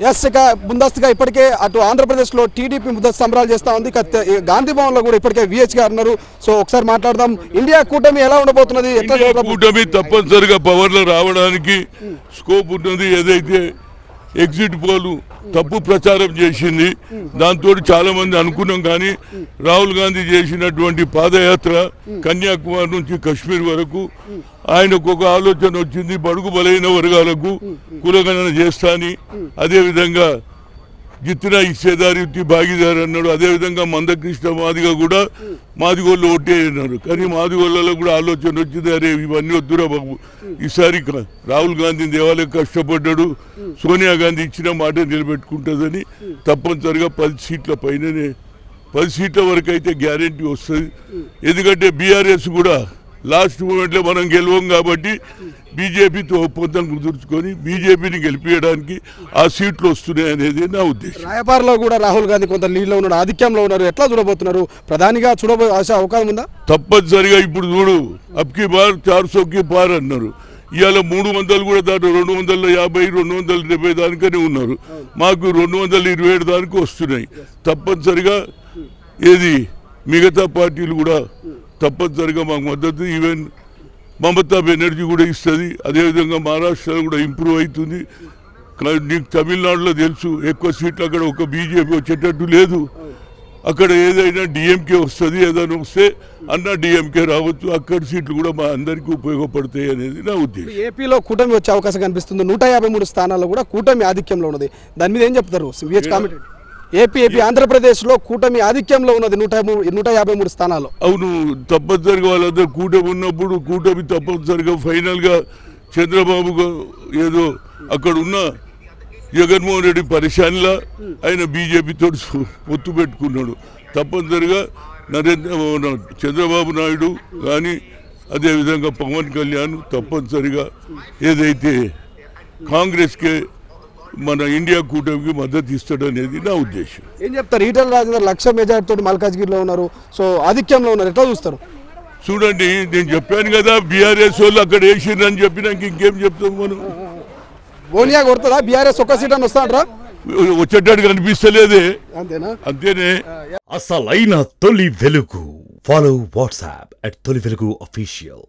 Yes ఇక ముందస్తుగా ఇప్పటికే అటు ఆంధ్రప్రదేశ్లో టీడీపీ ముందస్తు సంబరాలు చేస్తూ ఉంది. గాంధీ భవన్లో కూడా ఇప్పటికే విహెచ్ గారు ఉన్నారు. సో ఒకసారి మాట్లాడదాం. ఇండియా కూటమి ఎలా ఉండబోతున్నది? కూటమి తప్పనిసరిగా పవర్లో రావడానికి స్కోప్ ఉంటుంది. ఏదైతే ఎగ్జిట్ పోల్ తప్పు ప్రచారం చేసింది దాంతో చాలా మంది అనుకున్నాం, కానీ రాహుల్ గాంధీ చేసినటువంటి పాదయాత్ర కన్యాకుమారి నుంచి కశ్మీర్ వరకు ఆయనకు ఒక ఆలోచన వచ్చింది, బడుగు బలైన వర్గాలకు కులగణన చేస్తాని, అదేవిధంగా జిత్తున ఇచ్చేదారి భాగీదారు అన్నాడు. అదేవిధంగా మందకృష్ణ మాదిగ కూడా మాదిగోళ్ళు ఓటే అన్నారు, కానీ మాదిగోళ్ళలో కూడా ఆలోచన వచ్చింది, అరే ఇవన్నీ వద్దురా బాబు, ఈసారి రాహుల్ గాంధీ దేవాలయం కష్టపడ్డాడు, సోనియా గాంధీ ఇచ్చిన మాట నిలబెట్టుకుంటుందని తప్పనిసరిగా 10 సీట్ల పైననే 10 సీట్ల వరకు అయితే గ్యారెంటీ వస్తుంది. ఎందుకంటే బీఆర్ఎస్ కూడా లాస్ట్ మూమెంట్లో మనం గెలవం కాబట్టి బీజేపీతో ఒప్పందం కుదుర్చుకొని బీజేపీని గెలిపించడానికి ఆ సీట్లు వస్తున్నాయి అనేది నా ఉద్దేశం. రాయపార్లో కూడా రాహుల్ గాంధీ కొంత లీడ్లో ఉన్నాడు, ఆధిక్యంలో ఉన్నారు. ఎట్లా చూడబోతున్నారు? ప్రధానిగా అవకాశం ఉందా? తప్పనిసరిగా ఇప్పుడు చూడు, అబ్కి బార్ 400కి పార్ అన్నారు. ఇవాళ 300 కూడా దాంట్లో 250, 270 దానికనే ఉన్నారు. మాకు 227 దానికి వస్తున్నాయి. తప్పనిసరిగా ఏది మిగతా పార్టీలు కూడా తప్పనిసరిగా మాకు మద్దతు, ఈవెన్ మమతా బెనర్జీ కూడా ఇస్తుంది. అదేవిధంగా మహారాష్ట్రలో కూడా ఇంప్రూవ్ అవుతుంది. నీకు తమిళనాడులో తెలుసు, ఎక్కువ సీట్లు అక్కడ ఒక బీజేపీ వచ్చేటట్టు లేదు. అక్కడ ఏదైనా డిఎంకే వస్తుంది, ఏదైనా వస్తే అన్న డిఎంకే రావచ్చు. అక్కడ సీట్లు కూడా మా అందరికీ ఉపయోగపడతాయి అనేది నా ఉద్దేశం. ఏపీలో కూటమి వచ్చే అవకాశం కనిపిస్తుంది. 153 స్థానాల్లో కూడా కూటమి ఆధిక్యంలో ఉన్నది. దాని మీద ఏం చెప్తారు? ఏపీ ఆంధ్రప్రదేశ్లో కూటమి ఆధిక్యంలో ఉన్నది 153 స్థానాలు. అవును, తప్పనిసరిగా వాళ్ళందరూ కూటమి ఉన్నప్పుడు కూటమి తప్పనిసరిగా ఫైనల్గా చంద్రబాబు ఏదో అక్కడ ఉన్న జగన్మోహన్ రెడ్డి పరిశానిలా ఆయన బీజేపీతో పొత్తు పెట్టుకున్నాడు. తప్పనిసరిగా చంద్రబాబు నాయుడు కానీ అదేవిధంగా పవన్ కళ్యాణ్ తప్పనిసరిగా ఏదైతే కాంగ్రెస్కే మన ఇండియా కూటమికి మద్దతు ఇస్తాడు అనేది నా ఉద్దేశం. ఏం చెప్తారు? ఈటల రాజేందర్ 1,00,000 మెజార్టీతో మల్కాజ్గిరిలో ఉన్నారు, సో ఆధిక్యంలో ఉన్నారు, ఎట్లా చూస్తారు? చూడండి, నేను చెప్పాను కదా బీఆర్ఎస్ వాళ్ళు అక్కడ వేసిండ్రని చెప్పినాక ఇంకేం చెప్తాం మనం? సోనియా కొడుతుందా? బీఆర్ఎస్ ఒక్క సీట్ అని వస్తాడరా? వచ్చేటట్టు కనిపిస్తలేదే. అంతేనా? అంతేనే. అసలైన తొలి వెలుగు. ఫాలో వాట్సాప్ @తొలి వెలుగు official.